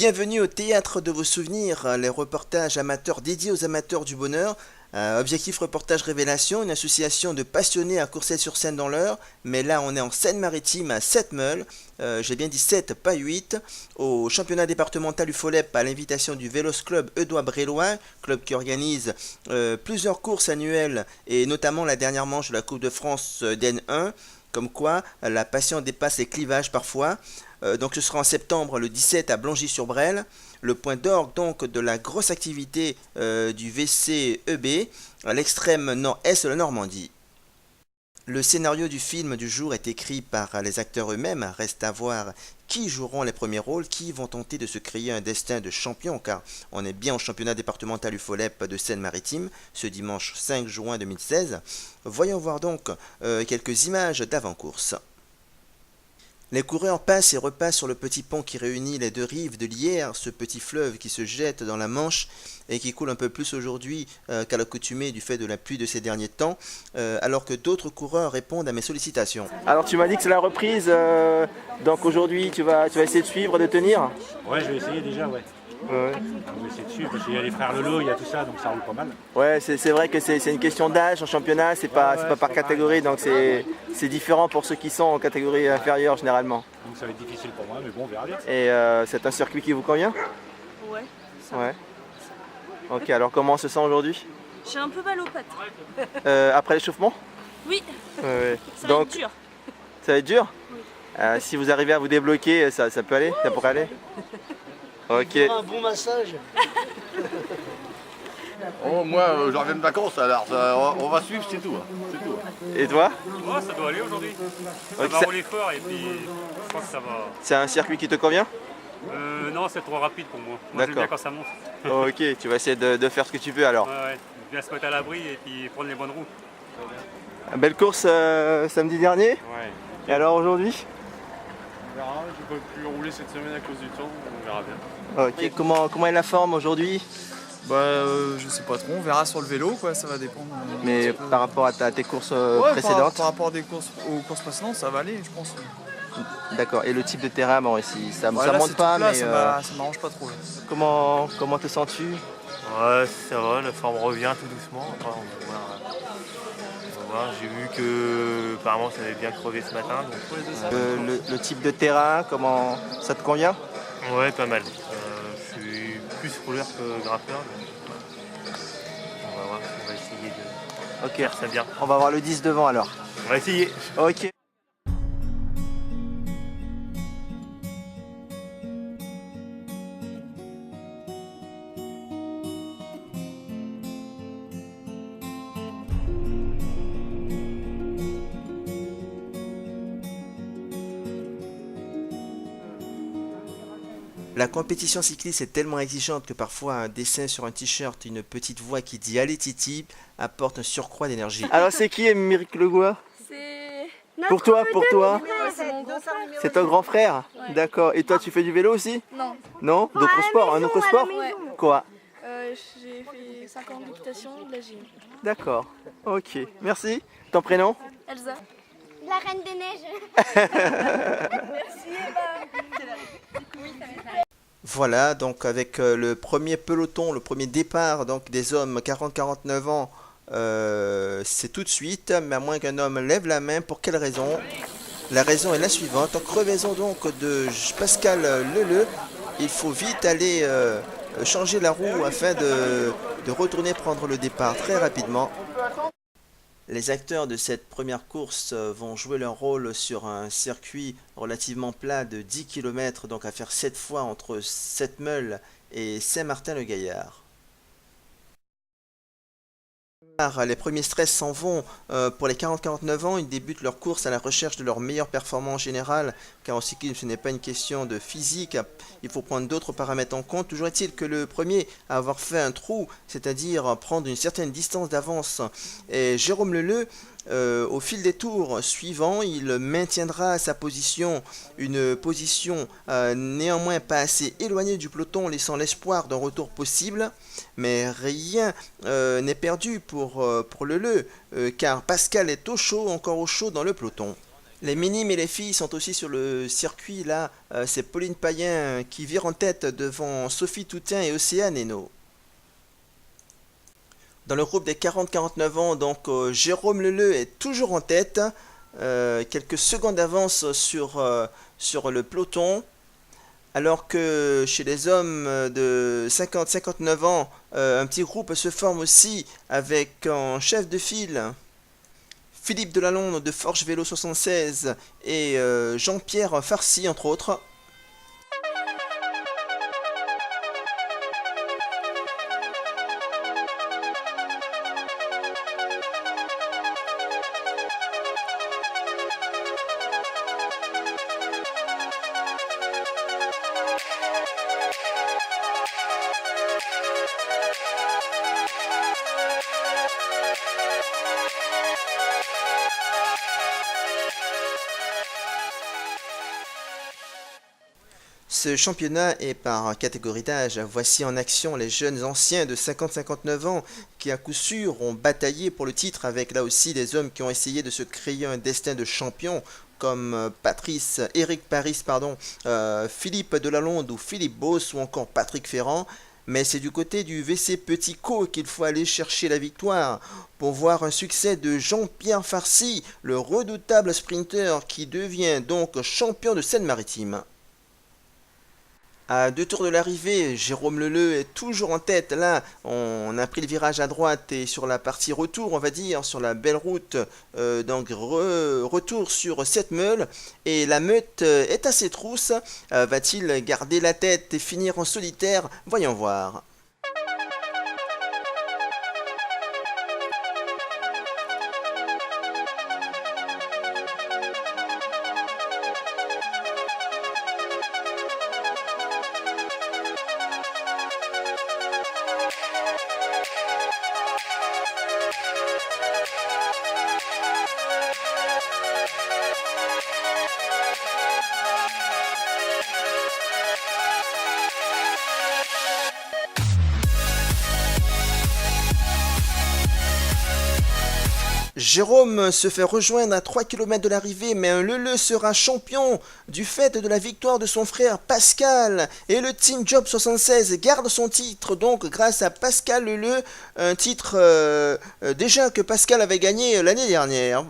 Bienvenue au théâtre de vos souvenirs, les reportages amateurs dédiés aux amateurs du bonheur. Objectif Reportage Révélation, une association de passionnés à Courcelles-sur-Seine dans l'Eure, mais là on est en Seine-Maritime à Sept-Meules, j'ai bien dit 7, pas 8, au championnat départemental UFOLEP à l'invitation du Vélos Club Eudois-Brélois, club qui organise plusieurs courses annuelles et notamment la dernière manche de la Coupe de France d'N1, comme quoi la passion dépasse les clivages parfois. Donc ce sera en septembre le 17 à Blangy-sur-Brel, le point d'orgue donc de la grosse activité du VCEB à l'extrême nord-est de la Normandie. Le scénario du film du jour est écrit par les acteurs eux-mêmes. Reste à voir qui joueront les premiers rôles, qui vont tenter de se créer un destin de champion, car on est bien au championnat départemental UFOLEP de Seine-Maritime ce dimanche 5 juin 2016. Voyons voir donc quelques images d'avant-course. Les coureurs passent et repassent sur le petit pont qui réunit les deux rives de l'Yerres, ce petit fleuve qui se jette dans la Manche et qui coule un peu plus aujourd'hui qu'à l'accoutumée du fait de la pluie de ces derniers temps, alors que d'autres coureurs répondent à mes sollicitations. Alors tu m'as dit que c'est la reprise, donc aujourd'hui tu vas essayer de suivre, de tenir? Ouais, je vais essayer déjà, ouais. Ouais. On va essayer de suivre parce qu'il y a les frères Lelo, il y a tout ça, donc ça roule pas mal. Ouais, c'est vrai que c'est une question d'âge en championnat, c'est pas par catégorie, donc c'est différent pour ceux qui sont en catégorie inférieure généralement. Donc ça va être difficile pour moi, mais bon, on verra bien. Et c'est un circuit qui vous convient? Ouais. Ouais. Ok, alors comment on se sent aujourd'hui? J'ai un peu mal aux pattes. Après l'échauffement? Oui. Ouais. Ça Donc, va être dur. ça va être dur? Oui. Si vous arrivez à vous débloquer, ça peut aller? Ça pourrait aller? Ok. Un bon massage. Oh, moi, je reviens de vacances, alors on va suivre, c'est tout. C'est tout. Et toi? Oh, ça doit aller aujourd'hui. Ça Ok, va rouler fort et puis je crois que ça va. c'est un circuit qui te convient? Non, c'est trop rapide pour moi. Moi j'aime bien D'accord. quand ça monte. Ok, tu vas essayer de faire ce que tu veux alors. Ouais, bien se mettre à l'abri et puis prendre les bonnes routes. Belle course samedi dernier. Ouais. Et alors aujourd'hui? On verra, j'ai pas pu rouler cette semaine à cause du temps, on verra bien. Ok, comment est la forme aujourd'hui? Je sais pas trop, on verra sur le vélo quoi, ça va dépendre. Mais par rapport à tes courses Ouais, précédentes? par rapport aux courses précédentes, ça va aller je pense. D'accord, et le type de terrain, bon, ici, ça Là, monte c'est pas, tout plat, mais ça m'arrange pas trop. Là. comment te sens-tu? Ouais, ça va, la forme revient tout doucement. Après, on va voir. J'ai vu que apparemment ça avait bien crevé ce matin. Donc, Le type de terrain, comment ça te convient? ouais, pas mal. Je suis plus rouleur que grimpeur. Donc, on va voir, on va essayer de Ok, faire ça bien. on va voir le 10 devant alors. On va essayer. Ok. La compétition cycliste est tellement exigeante que parfois un dessin sur un t-shirt, une petite voix qui dit Allez Titi apporte un surcroît d'énergie. Alors c'est qui Émeric Legois? C'est Pour toi, c'est mon grand frère. c'est ton grand frère? Ouais. D'accord. Et toi tu fais du vélo aussi? Non. Non? D'autres sports? Un autre sport? Ouais. Quoi? J'ai fait 5 ans d'équitation, de la gym. D'accord. Ok. Merci. Ton prénom? Elsa. La Reine des Neiges. Voilà, donc avec le premier peloton, le premier départ donc des hommes 40-49 ans, c'est tout de suite, mais à moins qu'un homme lève la main. Pour quelle raison? La raison est la suivante. En crevaison donc de Pascal Leleu, il faut vite aller changer la roue afin de retourner prendre le départ très rapidement. Les acteurs de cette première course vont jouer leur rôle sur un circuit relativement plat de 10 km, donc à faire 7 fois entre Sept-Meules et Saint-Martin-le-Gaillard. Les premiers stress s'en vont pour les 40-49 ans. Ils débutent leur course à la recherche de leur meilleure performance générale, car en cyclisme ce n'est pas une question de physique, il faut prendre d'autres paramètres en compte. Toujours est-il que le premier à avoir fait un trou, c'est-à-dire prendre une certaine distance d'avance, est Jérôme Leleu. Au fil des tours suivants, il maintiendra sa position, une position néanmoins pas assez éloignée du peloton, laissant l'espoir d'un retour possible. Mais rien n'est perdu pour Leleu, car Pascal est encore au chaud dans le peloton. Les minimes et les filles sont aussi sur le circuit. Là, c'est Pauline Payen qui vire en tête devant Sophie Toutain et Océane Hénaud. Dans le groupe des 40-49 ans, donc Jérôme Leleu est toujours en tête. Quelques secondes d'avance sur le peloton. Alors que chez les hommes de 50-59 ans, un petit groupe se forme aussi avec en chef de file Philippe Delalonde de Forge Vélo 76 et Jean-Pierre Farcy entre autres. Ce championnat est par catégorie d'âge. Voici en action les jeunes anciens de 50-59 ans qui à coup sûr ont bataillé pour le titre avec là aussi des hommes qui ont essayé de se créer un destin de champion comme Eric Paris, Philippe Delalonde ou Philippe Beauce ou encore Patrick Ferrand. Mais c'est du côté du WC Petit Co qu'il faut aller chercher la victoire pour voir un succès de Jean-Pierre Farcy, le redoutable sprinter qui devient donc champion de Seine-Maritime. À 2 tours de l'arrivée, Jérôme Leleu est toujours en tête. Là, on a pris le virage à droite et sur la partie retour, on va dire, sur la belle route, donc retour sur cette meule. Et la meute est à ses trousses. Va-t-il garder la tête et finir en solitaire? Voyons voir. Jérôme se fait rejoindre à 3 km de l'arrivée, mais un Leleu sera champion du fait de la victoire de son frère Pascal. Et le Team Job 76 garde son titre donc grâce à Pascal Leleu, un titre déjà que Pascal avait gagné l'année dernière.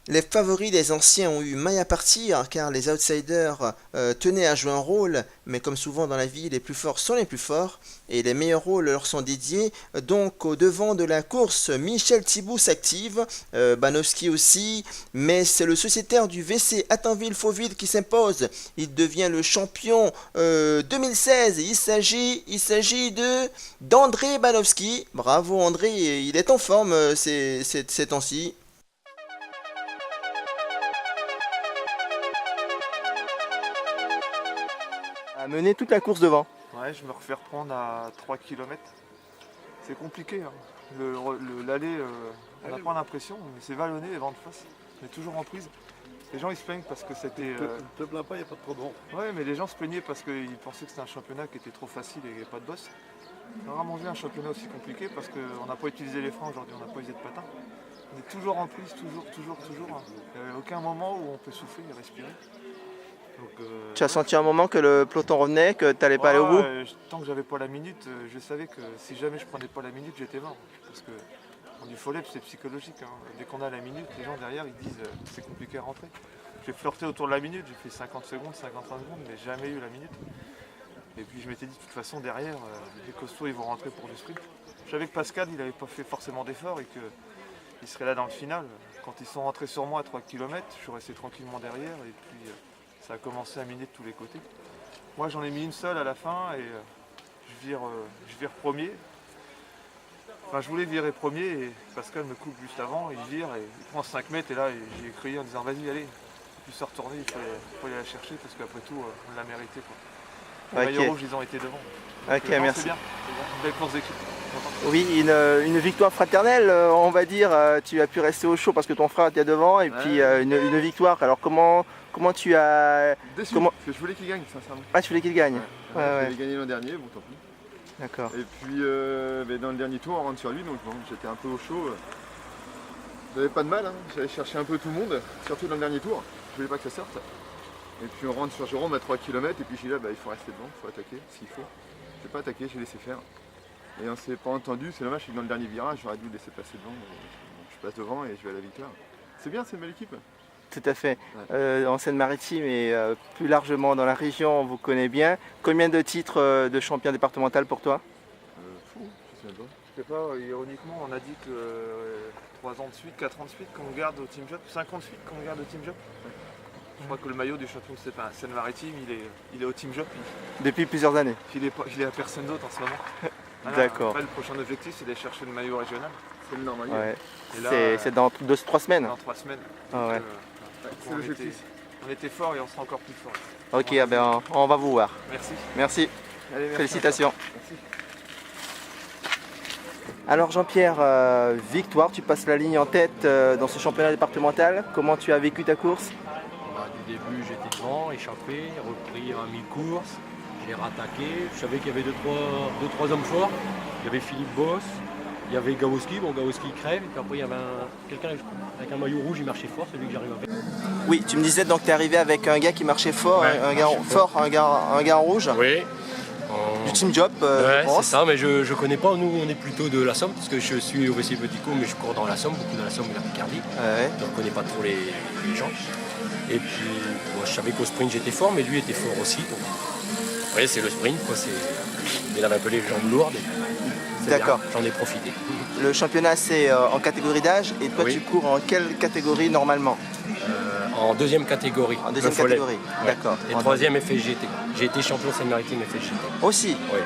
Les favoris des anciens ont eu maille à partir car les outsiders tenaient à jouer un rôle, mais comme souvent dans la vie, les plus forts sont les plus forts et les meilleurs rôles leur sont dédiés. Donc au devant de la course, Michel Thibault s'active, Banowski aussi, mais c'est le sociétaire du WC Attenville-Fauville qui s'impose. Il devient le champion 2016. Il s'agit d'André Banowski. Bravo André, il est en forme ces temps-ci. A mené toute la course devant. Ouais, je me refais reprendre à 3 km. C'est compliqué. Hein. L'aller, on n'a pas l'impression, mais c'est vallonné et vent de face. On est toujours en prise. Les gens ils se plaignent parce que c'était. Ne te plains pas, il n'y a pas trop de vent. Ouais, mais les gens se plaignaient parce qu'ils pensaient que c'était un championnat qui était trop facile et qu'il n'y avait pas de boss. On a rarement vu un championnat aussi compliqué parce qu'on n'a pas utilisé les freins aujourd'hui, on n'a pas usé de patins. On est toujours en prise, toujours. Hein. Il n'y a aucun moment où on peut souffler et respirer. Donc, tu as senti un moment que le peloton revenait, que tu n'allais pas aller au bout? Tant que j'avais pas la minute, je savais que si jamais je prenais pas la minute, j'étais mort. Parce que du follet, c'est psychologique. Hein. Dès qu'on a la minute, les gens derrière ils disent c'est compliqué à rentrer. J'ai flirté autour de la minute, j'ai fait 50 secondes, 55 secondes, mais jamais eu la minute. Et puis je m'étais dit de toute façon derrière, les costauds ils vont rentrer pour le sprint. Je savais que Pascal il n'avait pas fait forcément d'efforts et qu'il serait là dans le final. Quand ils sont rentrés sur moi à 3 km, je suis resté tranquillement derrière et puis ça a commencé à miner de tous les côtés. Moi j'en ai mis une seule à la fin et je vire premier. Enfin je voulais virer premier et Pascal me coupe juste avant, il vire et il prend 5 mètres et là j'ai crié en disant vas-y allez. Puis se retourner, il faut aller la chercher parce qu'après tout on l'a mérité. Quoi. Les maillots rouges ils ont été devant. Ok, Non, merci. C'est bien, une belle course d'équipe. Oui, une victoire fraternelle, on va dire. Tu as pu rester au chaud parce que ton frère était devant, et puis une victoire. Alors comment tu as... Déçu, Comment... parce que je voulais qu'il gagne, sincèrement. Ah, tu voulais qu'il gagne. Il avait gagné l'an dernier, bon tant pis. D'accord. Et puis dans le dernier tour, on rentre sur lui, donc bon, j'étais un peu au chaud. J'avais pas de mal, hein. J'allais chercher un peu tout le monde, surtout dans le dernier tour. Je voulais pas que ça sorte. Et puis on rentre sur Jérôme à 3 km, et puis j'ai dit là, il faut rester devant, il faut attaquer s'il faut. Je n'ai pas attaqué, j'ai laissé faire. Et on s'est pas entendu, c'est dommage, je suis dans le dernier virage, j'aurais dû le laisser passer devant. Mais je passe devant et je vais à la victoire. C'est bien, c'est une belle équipe. Tout à fait. En Seine-Maritime et plus largement dans la région, on vous connaît bien. Combien de titres de champion départemental pour toi? Je sais même pas. Je sais pas, ironiquement, on a dit que 3 ans de suite, 4 ans de suite qu'on garde au Team Job, 5 ans de suite qu'on garde au Team Job. Je crois que le maillot du champion de Seine-Maritime, il est au Team Job. Depuis plusieurs années. Il est à personne d'autre en ce moment. Voilà, D'accord. Après, le prochain objectif, c'est d'aller chercher le maillot régional. C'est le normal. Ouais. Et là, C'est dans 3 semaines. Dans 3 semaines. Ah ouais. C'est l'objectif. On était fort et on sera encore plus fort. Ok, ben, on va vous voir. Merci. Merci. Allez, merci. Félicitations. Merci. Alors Jean-Pierre, victoire, tu passes la ligne en tête dans ce championnat départemental. Comment tu as vécu ta course? Du début, j'étais devant, échappé, repris à mi-course, j'ai rattaqué. Je savais qu'il y avait deux, trois hommes forts. Il y avait Philippe Boss, il y avait Gawowski, Gawowski crève, et puis après il y avait quelqu'un avec un maillot rouge, il marchait fort, celui que j'arrive à faire. Oui, tu me disais donc tu es arrivé avec un gars qui marchait fort, Ouais, un gars en rouge. Oui. Du Team Job, Ouais, c'est ça, mais je connais pas, nous on est plutôt de la Somme, parce que je suis au WC Petit Co, mais je cours dans la Somme, beaucoup dans la Somme et la Picardie. Ouais. Je ne connais pas trop les gens. Et puis, moi, je savais qu'au sprint j'étais fort, mais lui était fort aussi. Donc, ouais, c'est le sprint, quoi. Il avait un peu les jambes lourdes. D'accord. J'en ai profité. Le championnat c'est en catégorie d'âge, et toi tu cours en quelle catégorie normalement? En deuxième catégorie. En deuxième catégorie, d'accord. Et troisième FSGT. J'ai été champion Seine-Maritime FSGT. Aussi? Oui.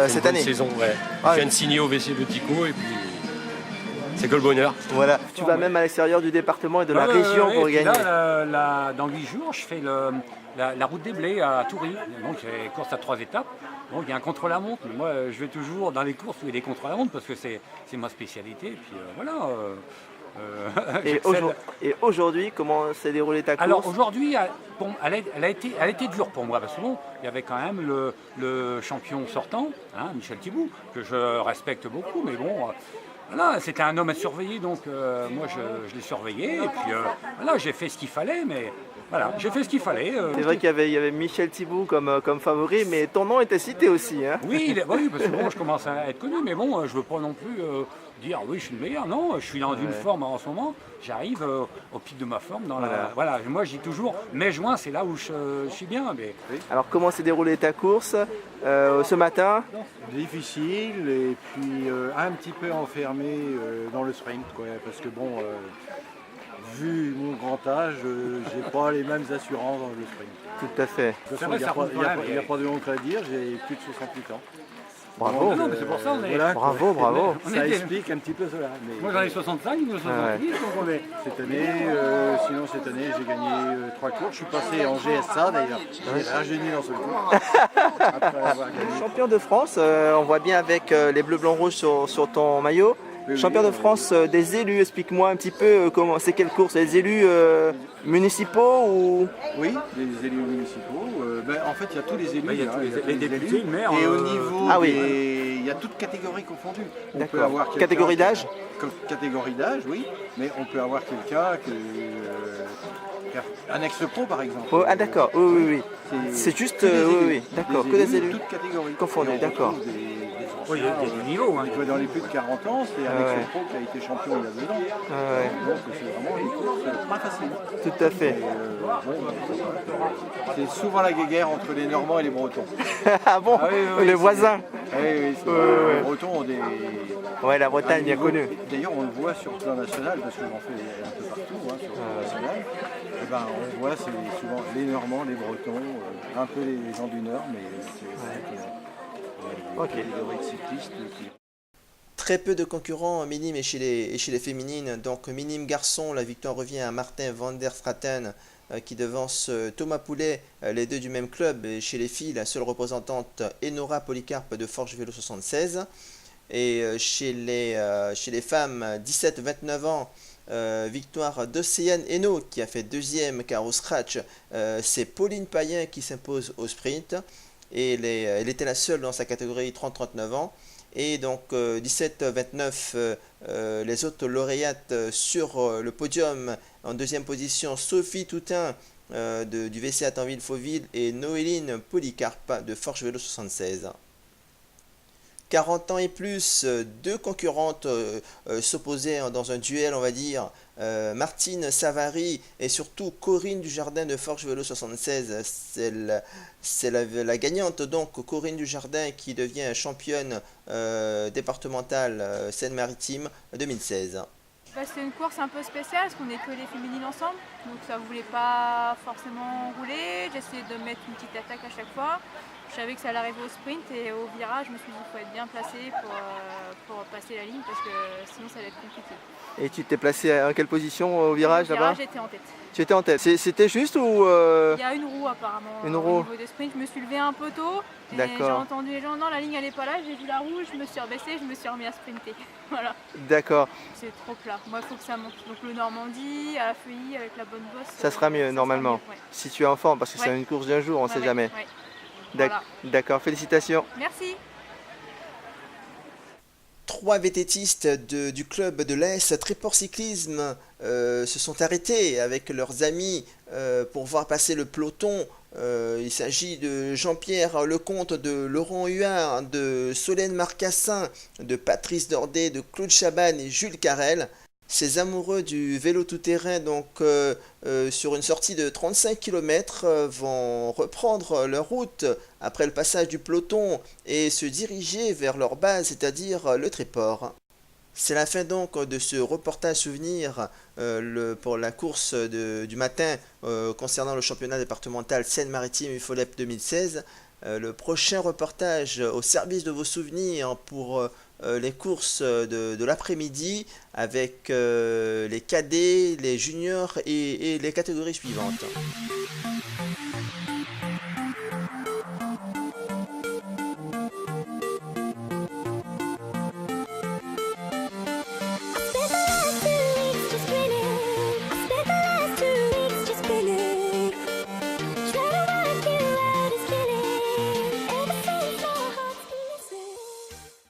Cette année? Saison, ouais. Ah, je viens de signer au WC Petit Co et puis c'est que le bonheur. Voilà. Tu vas même à l'extérieur du département et de la région pour gagner. Là, dans 8 jours, je fais la route des Blés à Toury. Donc j'ai course à 3 étapes. Donc il y a un contre-la-montre. Moi, je vais toujours dans les courses où il y a des contre-la-montre parce que c'est ma spécialité. Et puis voilà. Et aujourd'hui, comment s'est déroulée ta course? Alors aujourd'hui, elle a été dure pour moi parce que bon, il y avait quand même le champion sortant, hein, Michel Thibault, que je respecte beaucoup, mais bon. Voilà, c'était un homme à surveiller, donc moi je l'ai surveillé, et puis voilà, j'ai fait ce qu'il fallait, mais voilà, j'ai fait ce qu'il fallait. C'est vrai qu'il y avait Michel Thibault comme favori, mais ton nom était cité aussi. Hein. Oui, parce que bon, je commence à être connu, mais bon, je veux pas non plus dire oui, je suis le meilleur. Non, je suis dans une forme en ce moment, j'arrive au pic de ma forme. Voilà, moi je dis toujours, mai-juin, c'est là où je suis bien. Mais... Alors comment s'est déroulée ta course ce matin? Difficile et puis un petit peu enfermé dans le sprint, quoi, parce que bon, vu mon grand âge, j'ai pas les mêmes assurances dans le sprint. Tout à fait. De toute façon, il n'y a pas de honte à dire, j'ai plus de 68 ans. Bravo, non, mais c'est pour ça on est... Voilà, bravo. Ça explique un petit peu cela. Mais, moi j'en ai 65, il me 70, donc on est... Cette année, j'ai gagné 3 courses. Je suis passé en GSA d'ailleurs. J'ai rajeuni dans ce cours. Après avoir gagné. Champion de France, on voit bien avec les bleus blancs rouges sur ton maillot. Champion de France des élus, explique-moi un petit peu comment c'est, quelle course? Les élus municipaux ou... Oui, les élus municipaux. En fait, il y a tous les élus. Il y a tous les députés, le maire. Et au niveau il y a toutes catégories confondues. D'accord. Catégorie d'âge? Catégorie d'âge, oui. Mais on peut avoir quelqu'un qui un ex-pro par exemple. Oh, ah d'accord, oui. C'est juste, oui, d'accord, que des élus. Toutes catégories. Confondus, d'accord. Oui, il y a des niveaux. Hein. Dans les plus de 40 ans, c'est un ex-pro qui a été champion il y a 2 ans. Donc c'est vraiment une course pas facile. Tout à fait. C'est souvent la guéguerre entre les Normands et les Bretons. Ah bon? Les voisins? Oui, les Bretons ont des... Ouais, la Bretagne bien connue. D'ailleurs, on le voit sur le plan national, parce que j'en fais un peu partout, sur le plan national. On voit, c'est souvent les Normands, les Bretons, un peu les gens du Nord, mais c'est des catégories de cyclistes qui... Très peu de concurrents minimes et chez les féminines. Donc minime garçon, la victoire revient à Martin van der Straten qui devance Thomas Poulet, les deux du même club. Et chez les filles, la seule représentante Enora Polycarpe de Forge Vélo 76. Et chez les femmes 17-29 ans, victoire d'Océane Hainaut qui a fait deuxième car au scratch, c'est Pauline Payen qui s'impose au sprint. Et elle était la seule dans sa catégorie 30-39 ans. Et donc 17-29, les autres lauréates sur le podium en deuxième position, Sophie Toutain du VCA Tanville-Fauville et Noéline Polycarpe de Forge Vélo 76. 40 ans et plus, deux concurrentes s'opposaient dans un duel, on va dire. Martine Savary et surtout Corinne Dujardin de Forge Vélo 76. C'est la gagnante, donc Corinne Dujardin, qui devient championne départementale Seine-Maritime 2016. C'était une course un peu spéciale parce qu'on n'est que les féminines ensemble, donc ça ne voulait pas forcément rouler. J'essayais de mettre une petite attaque à chaque fois. Je savais que ça allait arriver au sprint et au virage, je me suis dit qu'il faut être bien placé pour passer la ligne parce que sinon ça allait être compliqué. Et tu t'es placé en quelle position au virage là-bas? J'étais en tête. Tu étais en tête. C'était juste ou Il y a une roue apparemment une au roue. niveau des sprints. Je me suis levée un peu tôt et j'ai entendu les gens, non la ligne elle n'est pas là, j'ai vu la roue, je me suis rebaissée, je me suis remis à sprinter. Voilà. D'accord. C'est trop plat, moi il faut que ça monte. Donc le Normandie, à la feuillie avec la bonne bosse. Ça sera mieux normalement, sera mieux, ouais. Si tu es en forme, parce que c'est une course d'un jour, on ne sait jamais. Ouais. D'accord, Voilà. Félicitations. Merci. 3 vététistes du club de l'Est Tréport Cyclisme se sont arrêtés avec leurs amis pour voir passer le peloton. Il s'agit de Jean-Pierre Lecomte, de Laurent Huard, de Solène Marcassin, de Patrice Dordet, de Claude Chabanne et Jules Carrel. Ces amoureux du vélo tout-terrain, donc sur une sortie de 35 km, vont reprendre leur route après le passage du peloton et se diriger vers leur base, c'est-à-dire le Tréport. C'est la fin donc de ce reportage souvenir pour la course du matin concernant le championnat départemental Seine-Maritime UFOLEP 2016. Le prochain reportage au service de vos souvenirs pour les courses de l'après-midi avec les cadets, les juniors et les catégories suivantes.